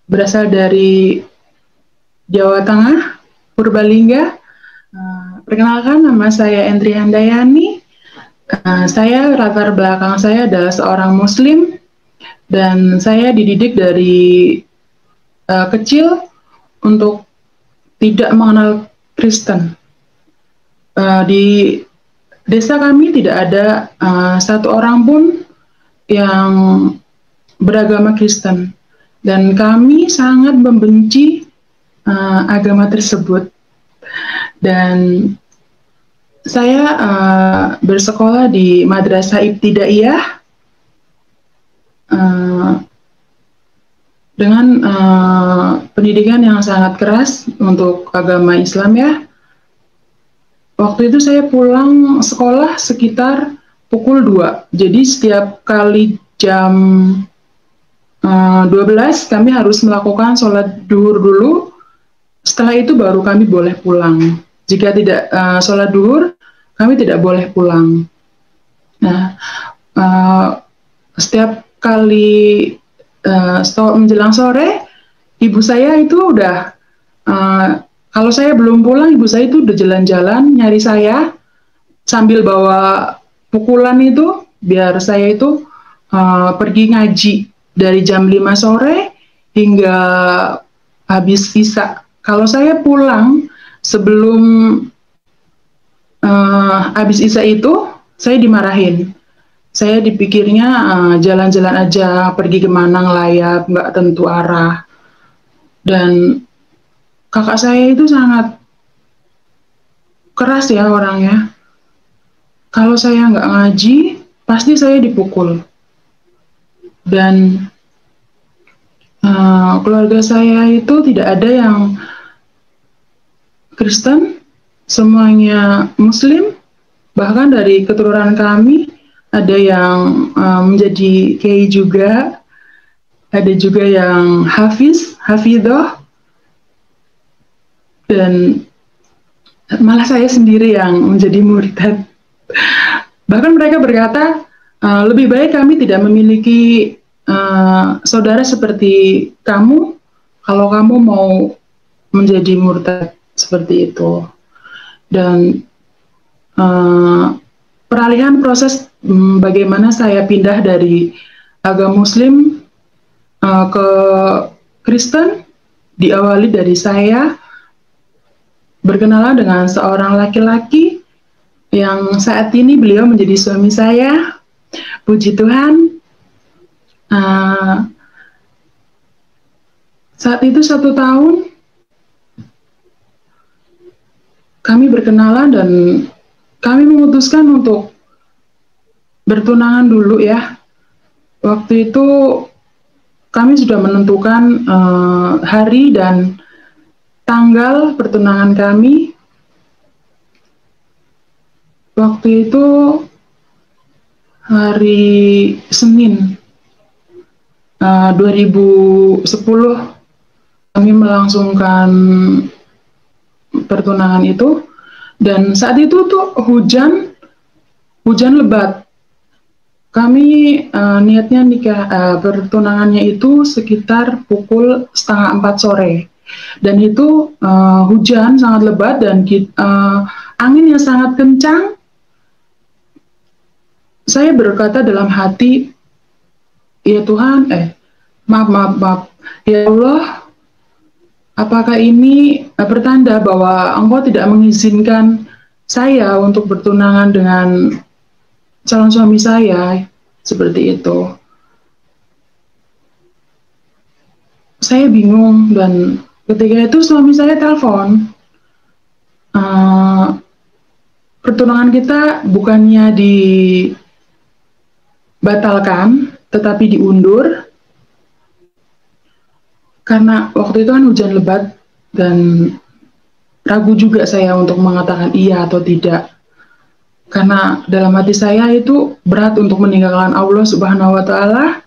berasal dari Jawa Tengah, Purbalingga. Perkenalkan, nama saya Endri Handayani. Saya latar belakang saya adalah seorang Muslim dan saya dididik dari kecil untuk tidak mengenal Kristen. Di desa kami tidak ada satu orang pun yang beragama Kristen dan kami sangat membenci agama tersebut. Dan saya bersekolah di Madrasah Ibtidaiyah dengan pendidikan yang sangat keras untuk agama Islam ya. Waktu itu saya pulang sekolah sekitar pukul 2. Jadi setiap kali jam 12 kami harus melakukan sholat duhur dulu. Setelah itu baru kami boleh pulang. Jika tidak sholat duhur, kami tidak boleh pulang. Nah, setiap kali menjelang sore, ibu saya itu udah, kalau saya belum pulang, ibu saya itu udah jalan-jalan nyari saya, sambil bawa pukulan itu, biar saya itu pergi ngaji dari jam 5 sore hingga habis isya. Kalau saya pulang sebelum habis isya itu, saya dimarahin. Saya dipikirnya jalan-jalan aja, pergi kemana ngelayap, nggak tentu arah. Dan kakak saya itu sangat keras ya orangnya. Kalau saya nggak ngaji, pasti saya dipukul. Dan keluarga saya itu tidak ada yang Kristen, semuanya Muslim. Bahkan dari keturunan kami ada yang menjadi kiai juga, ada juga yang hafidhoh, dan malah saya sendiri yang menjadi murtad. Bahkan mereka berkata, lebih baik kami tidak memiliki saudara seperti kamu, kalau kamu mau menjadi murtad seperti itu. Dan peralihan proses bagaimana saya pindah dari agama Muslim ke Kristen diawali dari saya berkenalan dengan seorang laki-laki yang saat ini beliau menjadi suami saya. Puji Tuhan. Saat itu 1 tahun kami berkenalan dan kami memutuskan untuk bertunangan dulu ya. Waktu itu kami sudah menentukan hari dan tanggal pertunangan kami. Waktu itu hari Senin 2010 kami melangsungkan pertunangan itu, dan saat itu tuh hujan lebat. Kami niatnya nikah pertunangannya itu sekitar pukul 3:30 sore, dan itu hujan sangat lebat dan angin yang sangat kencang. Saya berkata dalam hati, ya Tuhan, maaf, ya Allah, apakah ini pertanda bahwa Engkau tidak mengizinkan saya untuk bertunangan dengan calon suami saya? Seperti itu. Saya bingung, dan ketika itu suami saya telepon. Pertunangan kita bukannya dibatalkan, tetapi diundur. Karena waktu itu kan hujan lebat dan ragu juga saya untuk mengatakan iya atau tidak. Karena dalam hati saya itu berat untuk meninggalkan Allah Subhanahu wa Ta'ala,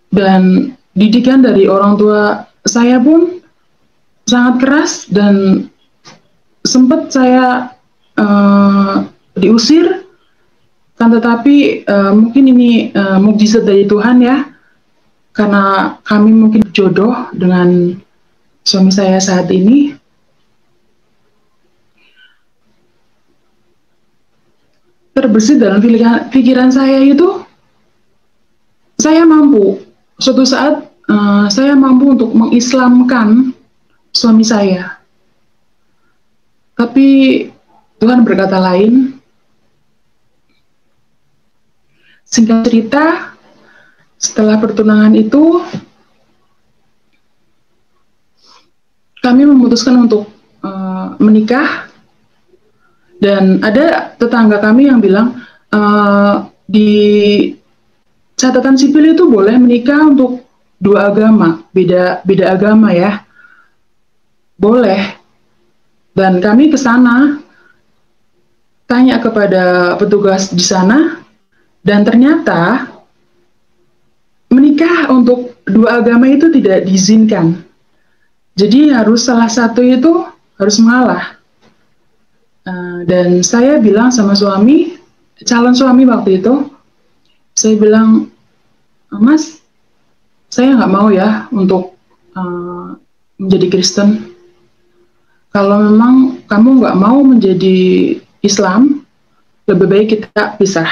dan didikan dari orang tua saya pun sangat keras, dan sempat saya diusir, kan, tetapi mungkin ini mukjizat dari Tuhan ya. karena kami mungkin jodoh dengan suami saya saat ini, terbesit dalam pikiran saya itu, saya mampu suatu saat saya mampu untuk mengislamkan suami saya. Tapi Tuhan berkata lain. Singkat cerita, setelah pertunangan itu, kami memutuskan untuk menikah. Dan ada tetangga kami yang bilang, di catatan sipil itu boleh menikah untuk dua agama, beda agama ya, boleh. Dan kami ke sana, tanya kepada petugas di sana, dan ternyata menikah untuk dua agama itu tidak diizinkan. Jadi harus salah satu itu harus mengalah. Dan saya bilang sama suami, calon suami waktu itu, saya bilang, Mas, saya nggak mau ya untuk menjadi Kristen. Kalau memang kamu nggak mau menjadi Islam, lebih baik kita pisah.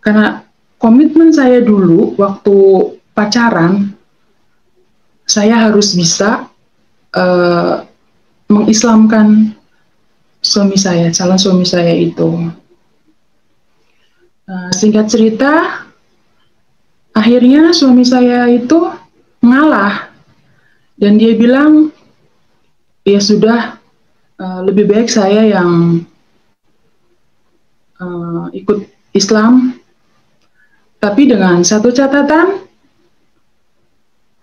Karena komitmen saya dulu waktu pacaran, saya harus bisa mengislamkan suami saya, calon suami saya itu. Singkat cerita, akhirnya suami saya itu mengalah. Dan dia bilang, ya sudah, lebih baik saya yang ikut Islam. Tapi dengan satu catatan,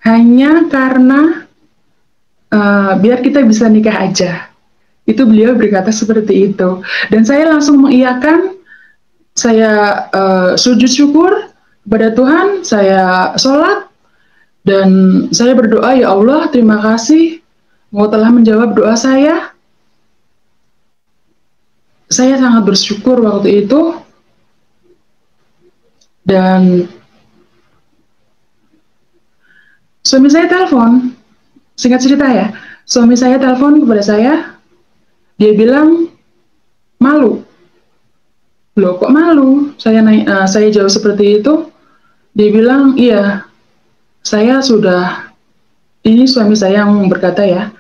hanya karena biar kita bisa nikah aja. Itu beliau berkata seperti itu. Dan saya langsung mengiyakan, saya sujud syukur kepada Tuhan, saya sholat, dan saya berdoa, ya Allah, terima kasih, Engkau telah menjawab doa saya. Saya sangat bersyukur waktu itu. Dan suami saya telepon, singkat cerita ya, suami saya telepon kepada saya, dia bilang, malu. Loh, kok malu? Saya jawab seperti itu. Dia bilang, iya, saya sudah, ini suami saya yang berkata ya,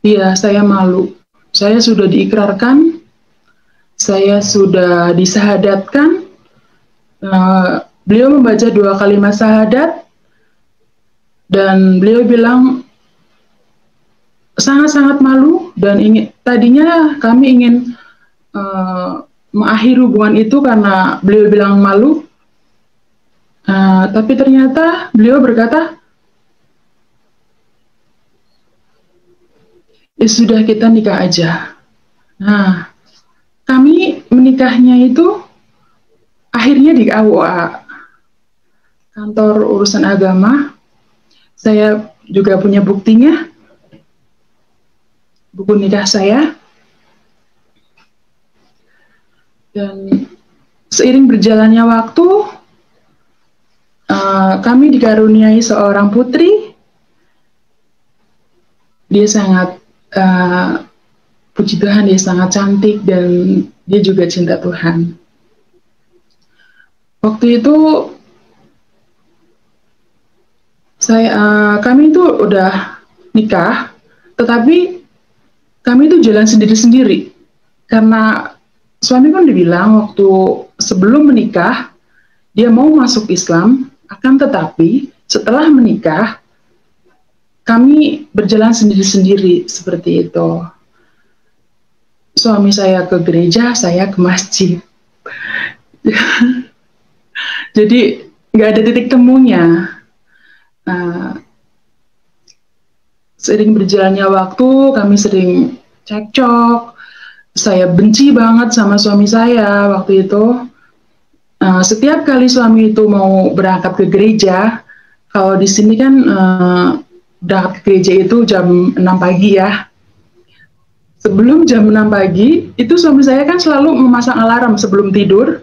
iya, saya malu. Saya sudah diikrarkan, saya sudah disahadatkan. Beliau membaca 2 kalimat syahadat, dan beliau bilang sangat-sangat malu, dan tadinya kami ingin mengakhiri hubungan itu karena beliau bilang malu, tapi ternyata beliau berkata, ya sudah, kita nikah aja. Nah, kami menikahnya itu akhirnya di KUA, kantor urusan agama. Saya juga punya buktinya, buku nikah saya. Dan seiring berjalannya waktu, kami dikaruniai seorang putri. Dia sangat, puji Tuhan, dia sangat cantik, dan dia juga cinta Tuhan. Waktu itu kami itu udah nikah, tetapi kami itu jalan sendiri-sendiri. Karena suami kan dibilang waktu sebelum menikah, dia mau masuk Islam, akan tetapi setelah menikah, kami berjalan sendiri-sendiri seperti itu. Suami saya ke gereja, saya ke masjid. Jadi nggak ada titik temunya. Seiring berjalannya waktu, kami sering cekcok. Saya benci banget sama suami saya waktu itu. Setiap kali suami itu mau berangkat ke gereja, kalau di sini kan berangkat ke gereja itu jam 6 pagi ya. Sebelum jam 6 pagi, itu suami saya kan selalu memasang alarm sebelum tidur.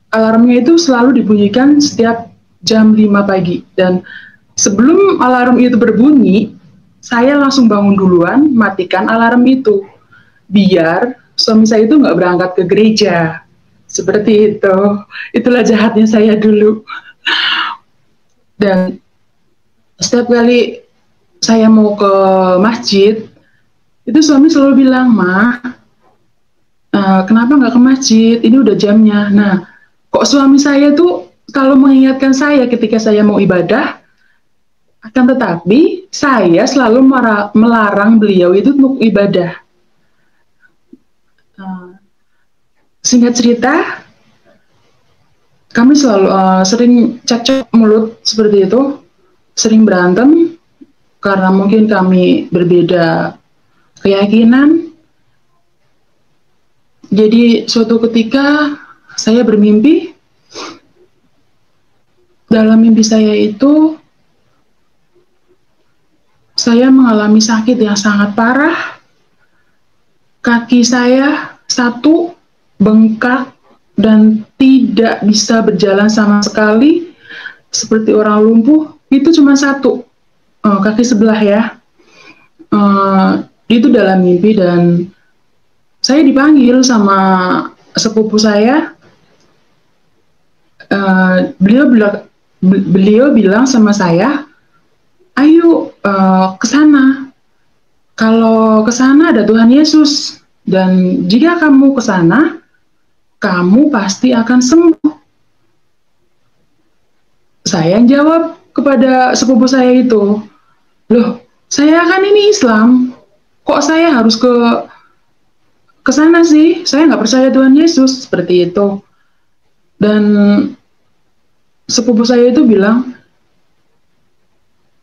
Alarmnya itu selalu dibunyikan setiap jam 5 pagi. Dan sebelum alarm itu berbunyi, saya langsung bangun duluan, matikan alarm itu. Biar suami saya itu nggak berangkat ke gereja. Seperti itu. Itulah jahatnya saya dulu. Dan setiap kali saya mau ke masjid, itu suami selalu bilang, "Ma, kenapa nggak ke masjid? Ini udah jamnya." Nah, kok suami saya tuh kalau mengingatkan saya ketika saya mau ibadah, akan tetapi saya selalu melarang beliau itu untuk ibadah. Uh, Singkat cerita, kami selalu sering cekcok mulut seperti itu, sering berantem karena mungkin kami berbeda keyakinan. Jadi suatu ketika saya bermimpi, dalam mimpi saya itu saya mengalami sakit yang sangat parah. Kaki saya satu bengkak dan tidak bisa berjalan sama sekali, seperti orang lumpuh. Itu cuma satu, kaki sebelah ya. Itu dalam mimpi dan saya dipanggil sama sepupu saya. Beliau bilang sama saya, "Ayo ke sana. Kalau ke sana ada Tuhan Yesus, dan jika kamu ke sana, kamu pasti akan sembuh." Saya yang jawab kepada sepupu saya itu, "Loh, saya kan ini Islam, kok saya harus ke sana sih? Saya nggak percaya Tuhan Yesus." Seperti itu. Dan sepupu saya itu bilang,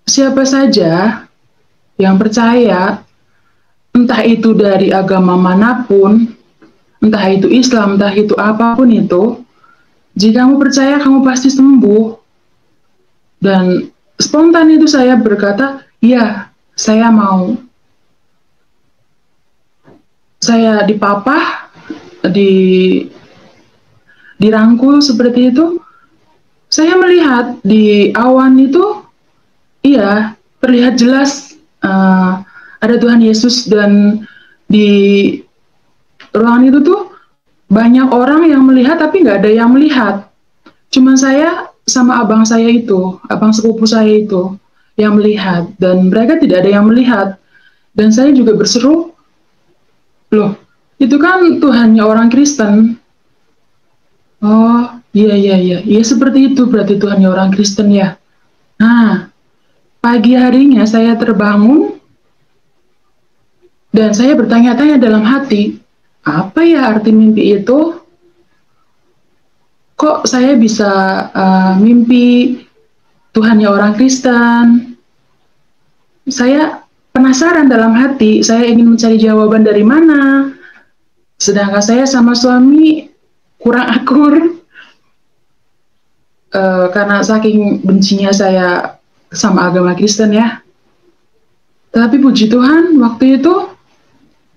"Siapa saja yang percaya, entah itu dari agama manapun, entah itu Islam, entah itu apapun itu, jika kamu percaya, kamu pasti sembuh." Dan spontan itu saya berkata, "Ya, saya mau." Saya dipapah, dirangkul seperti itu. Saya melihat di awan itu, iya, terlihat jelas ada Tuhan Yesus, dan di ruangan itu tuh banyak orang yang melihat tapi nggak ada yang melihat. Cuma saya sama abang saya itu, abang sepupu saya itu yang melihat, dan mereka tidak ada yang melihat. Dan saya juga berseru, "Loh, itu kan Tuhannya orang Kristen." "Oh, iya, iya, iya, iya, seperti itu berarti Tuhannya orang Kristen ya." Nah, pagi harinya saya terbangun dan saya bertanya-tanya dalam hati, apa ya arti mimpi itu? Kok saya bisa mimpi Tuhannya orang Kristen? Saya penasaran dalam hati, saya ingin mencari jawaban dari mana. Sedangkan saya sama suami kurang akur, karena saking bencinya saya sama agama Kristen ya. Tapi puji Tuhan, waktu itu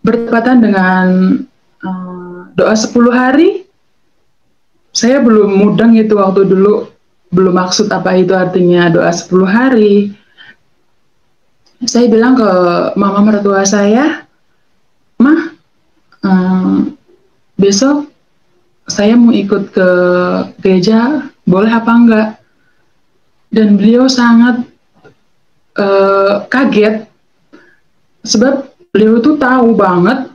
bertepatan dengan doa 10 hari. Saya belum mudeng itu waktu dulu, belum maksud apa itu artinya doa 10 hari. Saya bilang ke mama mertua saya, "Mah, besok saya mau ikut ke gereja, boleh apa enggak?" Dan beliau sangat kaget, sebab beliau tuh tahu banget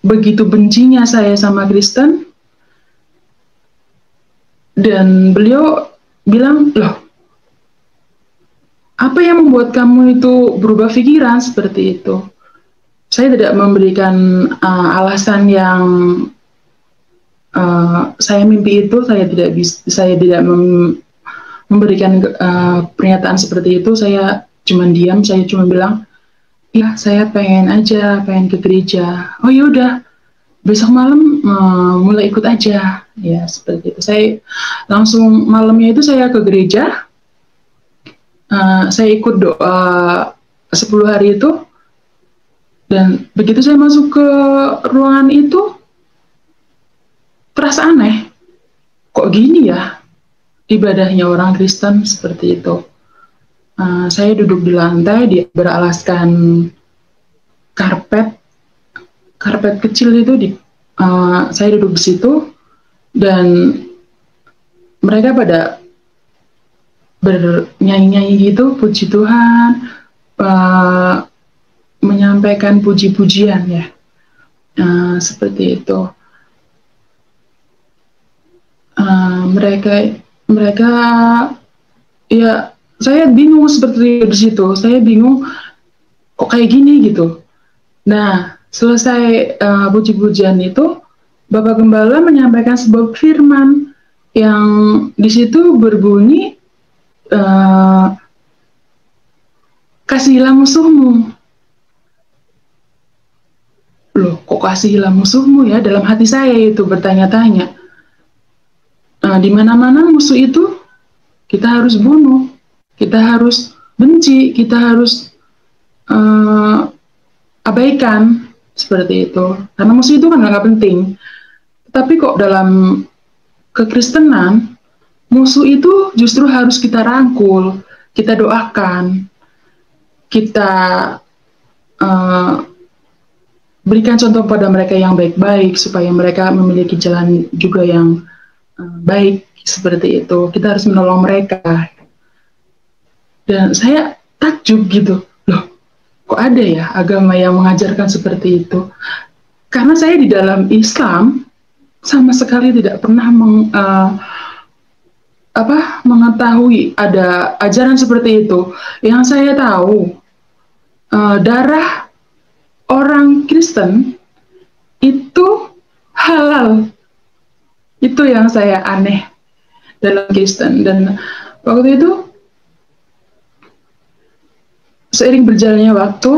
begitu bencinya saya sama Kristen. Dan beliau bilang, "Loh, apa yang membuat kamu itu berubah pikiran seperti itu?" Saya tidak memberikan alasan yang saya mimpi itu, saya tidak memberikan pernyataan seperti itu. Saya cuma diam, saya cuma bilang, "Ya, saya pengen aja, pengen ke gereja." "Oh ya udah, besok malam mulai ikut aja." Ya, seperti itu. Saya langsung malamnya itu saya ke gereja, saya ikut doa 10 hari itu, dan begitu saya masuk ke ruangan itu, terasa aneh. Kok gini ya? ibadahnya orang Kristen seperti itu. Saya duduk di lantai, dia beralaskan karpet, karpet kecil itu saya duduk di situ dan mereka pada bernyanyi-nyanyi gitu, puji Tuhan, menyampaikan puji-pujian ya, seperti itu. Mereka ya, saya bingung seperti di situ. Saya bingung kok kayak gini gitu. Nah, selesai puji-pujian itu, Bapak Gembala menyampaikan sebuah firman yang di situ berbunyi, kasihilah musuhmu. Loh, kok kasihilah musuhmu ya? Dalam hati saya itu bertanya-tanya. Di mana-mana musuh itu kita harus bunuh, kita harus benci, kita harus abaikan seperti itu. Karena musuh itu kan nggak penting. Tapi kok dalam kekristenan, musuh itu justru harus kita rangkul, kita doakan, kita berikan contoh pada mereka yang baik-baik supaya mereka memiliki jalan juga yang baik seperti itu. Kita harus menolong mereka. Dan saya takjub gitu, loh, kok ada ya agama yang mengajarkan seperti itu? Karena saya di dalam Islam sama sekali tidak pernah mengetahui ada ajaran seperti itu. Yang saya tahu, darah orang Kristen itu halal. Itu yang saya aneh dalam Kristen. Dan waktu itu seiring berjalannya waktu,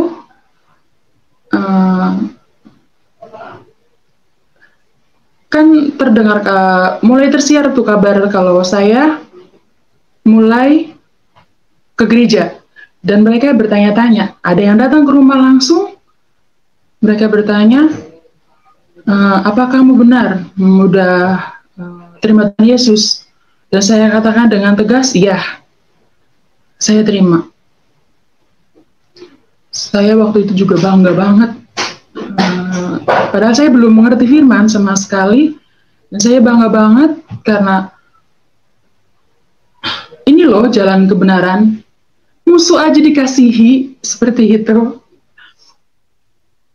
kan terdengar mulai tersiar tuh kabar kalau saya mulai ke gereja. Dan mereka bertanya-tanya, ada yang datang ke rumah langsung, mereka bertanya, apa kamu benar sudah terima Tuhan Yesus? Dan saya katakan dengan tegas, iya, saya terima. Saya waktu itu juga bangga banget, padahal saya belum mengerti firman sama sekali, dan saya bangga banget karena ini loh jalan kebenaran. Musuh aja dikasihi seperti itu.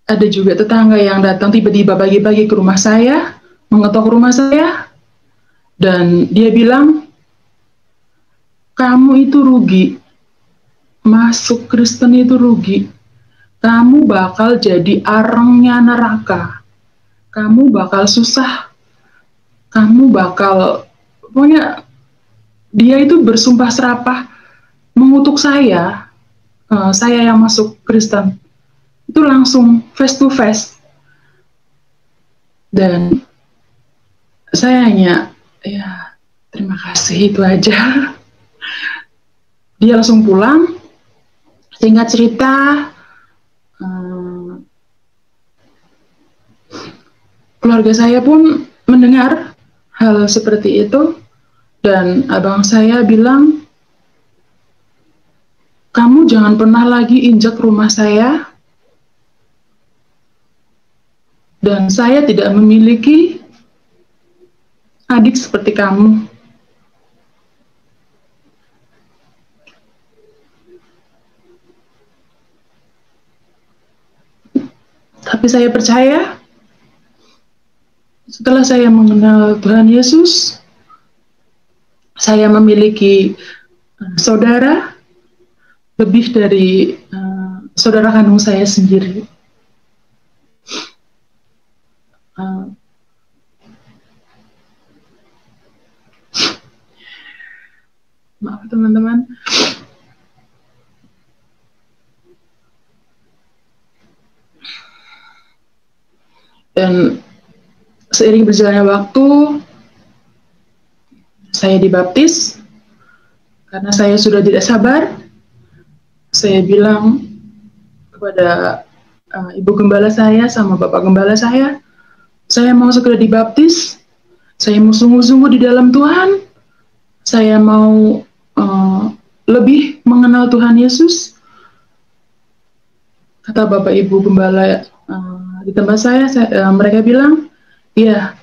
Ada juga tetangga yang datang tiba-tiba pagi-pagi ke rumah saya, mengetok rumah saya, dan dia bilang, kamu itu rugi, masuk Kristen itu rugi, kamu bakal jadi arengnya neraka, kamu bakal susah, kamu bakal, pokoknya dia itu bersumpah serapah mengutuk saya yang masuk Kristen. Itu langsung face to face. Dan saya hanya, ya terima kasih, itu aja. Dia langsung pulang. Singkat cerita, keluarga saya pun mendengar hal seperti itu. Dan abang saya bilang, kamu jangan pernah lagi injak rumah saya. Dan saya tidak memiliki adik seperti kamu. Tapi saya percaya, setelah saya mengenal Tuhan Yesus, saya memiliki saudara lebih dari saudara kandung saya sendiri. Maaf teman-teman. Dan seiring berjalannya waktu, saya dibaptis. Karena saya sudah tidak sabar, saya bilang kepada ibu gembala saya sama bapak gembala saya mau segera dibaptis, saya mau sungguh-sungguh di dalam Tuhan, saya mau lebih mengenal Tuhan Yesus, kata Bapak Ibu Gembala di tempat mereka bilang, ya,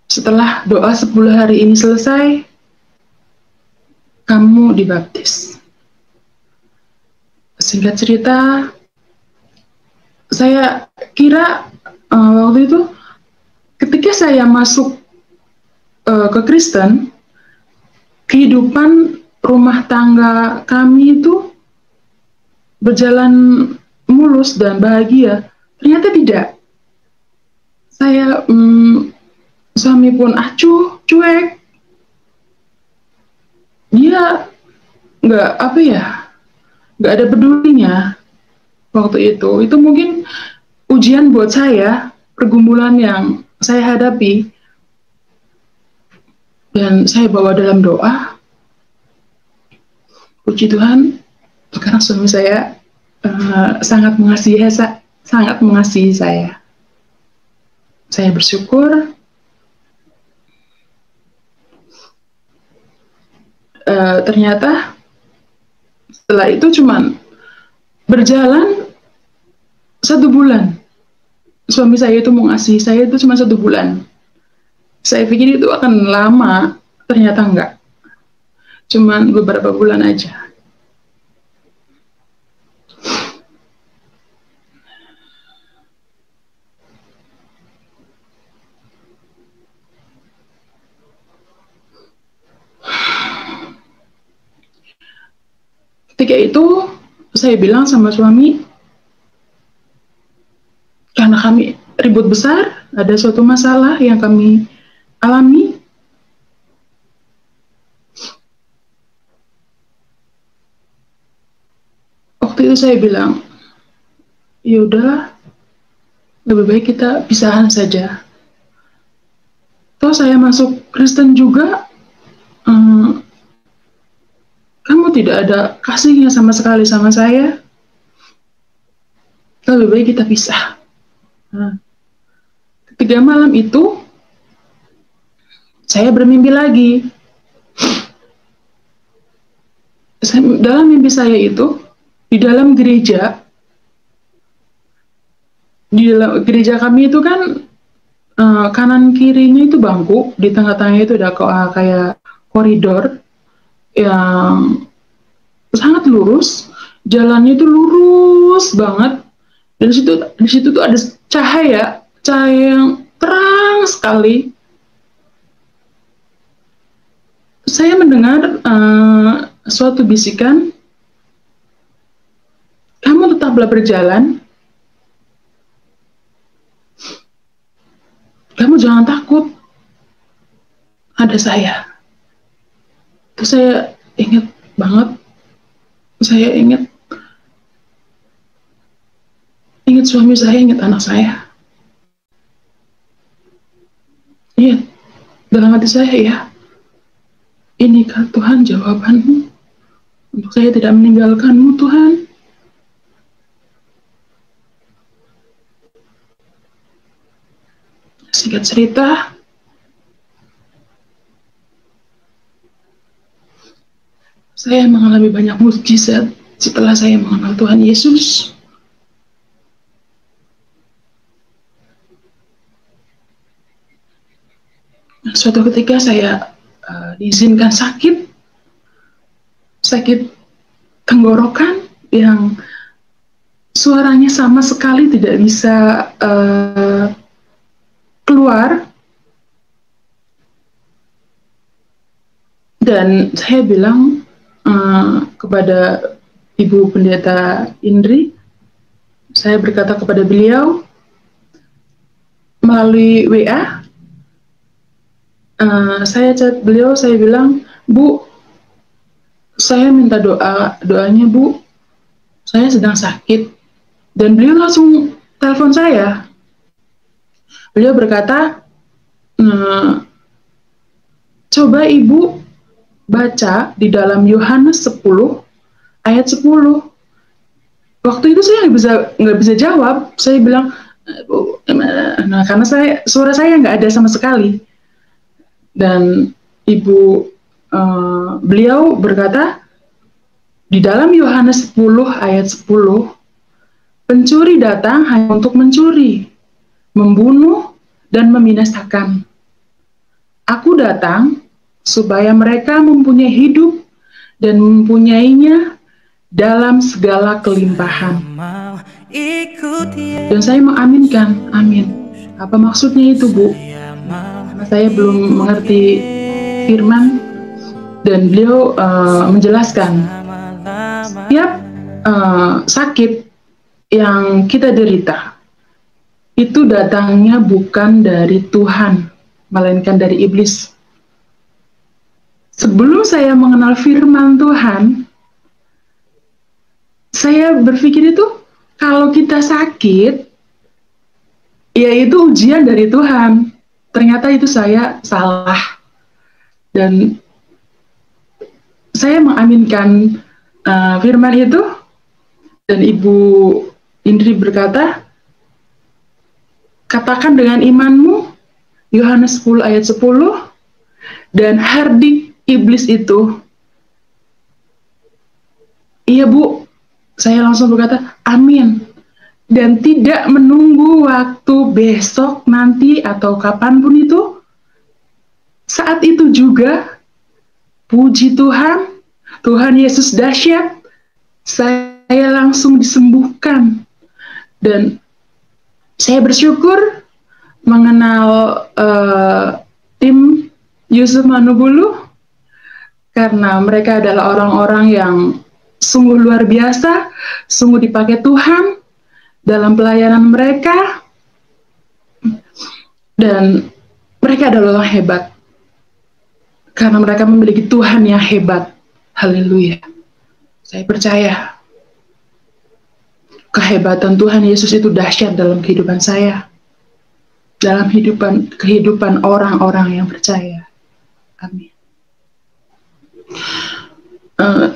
setelah doa 10 hari ini selesai, kamu dibaptis. Singkat cerita, saya kira waktu itu ketika saya masuk ke Kristen, kehidupan rumah tangga kami itu berjalan mulus dan bahagia. Ternyata tidak. Saya suami pun acuh, cuek. Dia nggak ada pedulinya waktu itu. Itu mungkin ujian buat saya, pergumulan yang saya hadapi, dan saya bawa dalam doa. Puji Tuhan, sekarang suami saya sangat mengasihi saya. Saya bersyukur. Ternyata setelah itu cuman berjalan 1 bulan. Suami saya itu mengasihi saya itu cuma 1 bulan. Saya pikir itu akan lama, ternyata enggak. Cuman beberapa bulan aja. Ketika itu saya bilang sama suami, karena kami ribut besar, ada suatu masalah yang kami alami. Waktu itu saya bilang, ya udahlah, lebih baik kita pisahan saja. Toh saya masuk Kristen juga, kamu tidak ada kasihnya sama sekali sama saya, lebih baik kita pisah. Ketika malam itu, saya bermimpi lagi. Dalam mimpi saya itu, di dalam gereja kami itu kan kanan kirinya itu bangku, di tengah-tengahnya itu ada kayak koridor yang sangat lurus, jalannya itu lurus banget, dan di situ tuh ada cahaya yang terang sekali. Saya mendengar suatu bisikan, kamu tetaplah berjalan, kamu jangan takut, ada saya. Itu saya ingat banget, saya ingat suami saya, ingat anak saya. Iya, dalam hati saya, ya, inikah Tuhan jawabanmu untuk saya tidak meninggalkanmu, Tuhan? Singkat cerita, saya mengalami banyak mukjizat setelah saya mengenal Tuhan Yesus. Suatu ketika saya diizinkan sakit tenggorokan yang suaranya sama sekali tidak bisa keluar. Dan saya bilang kepada Ibu Pendeta Indri, saya berkata kepada beliau melalui WA, saya chat beliau, saya bilang, Bu, saya minta doanya, Bu, saya sedang sakit. Dan beliau langsung telepon saya. Beliau berkata, coba Ibu baca di dalam Yohanes 10 ayat 10. Waktu itu saya nggak bisa jawab. Saya bilang, karena suara saya nggak ada sama sekali. Dan Ibu beliau berkata di dalam Yohanes 10 ayat 10, pencuri datang hanya untuk mencuri, membunuh, dan membinasakan. Aku datang supaya mereka mempunyai hidup dan mempunyainya dalam segala kelimpahan. Dan saya mengaminkan, amin. Apa maksudnya itu, Bu? Karena saya belum mengerti firman, dan beliau menjelaskan, setiap sakit yang kita derita itu datangnya bukan dari Tuhan, melainkan dari iblis. Sebelum saya mengenal firman Tuhan, saya berpikir itu kalau kita sakit, ya itu ujian dari Tuhan. Ternyata itu saya salah. Dan saya mengaminkan firman itu, dan Ibu Indri berkata, katakan dengan imanmu, Yohanes 10 ayat 10, dan hardik iblis itu. Iya, Bu, saya langsung berkata, amin. Dan tidak menunggu waktu besok, nanti, atau kapanpun itu. Saat itu juga, puji Tuhan, Tuhan Yesus dahsyat, saya langsung disembuhkan. Dan saya bersyukur mengenal tim Yusuf Manubulu, karena mereka adalah orang-orang yang sungguh luar biasa, sungguh dipakai Tuhan dalam pelayanan mereka, dan mereka adalah orang hebat, karena mereka memiliki Tuhan yang hebat. Haleluya. Saya percaya kehebatan Tuhan Yesus itu dahsyat dalam kehidupan saya, dalam kehidupan orang-orang yang percaya. Amin.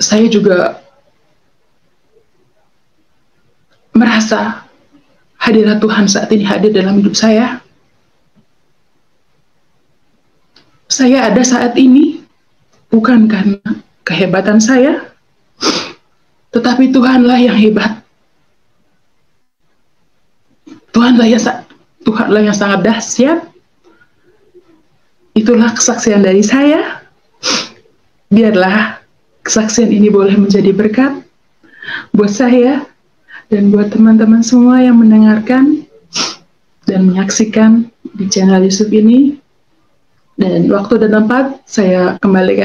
Saya juga merasa hadirat Tuhan saat ini hadir dalam hidup saya. Saya ada saat ini bukan karena kehebatan saya, tetapi Tuhanlah yang hebat. Tuhanlah yang sangat dahsyat. Itulah kesaksian dari saya. Biarlah kesaksian ini boleh menjadi berkat buat saya dan buat teman-teman semua yang mendengarkan dan menyaksikan di channel Yusuf ini. Dan waktu dan tempat saya kembalikan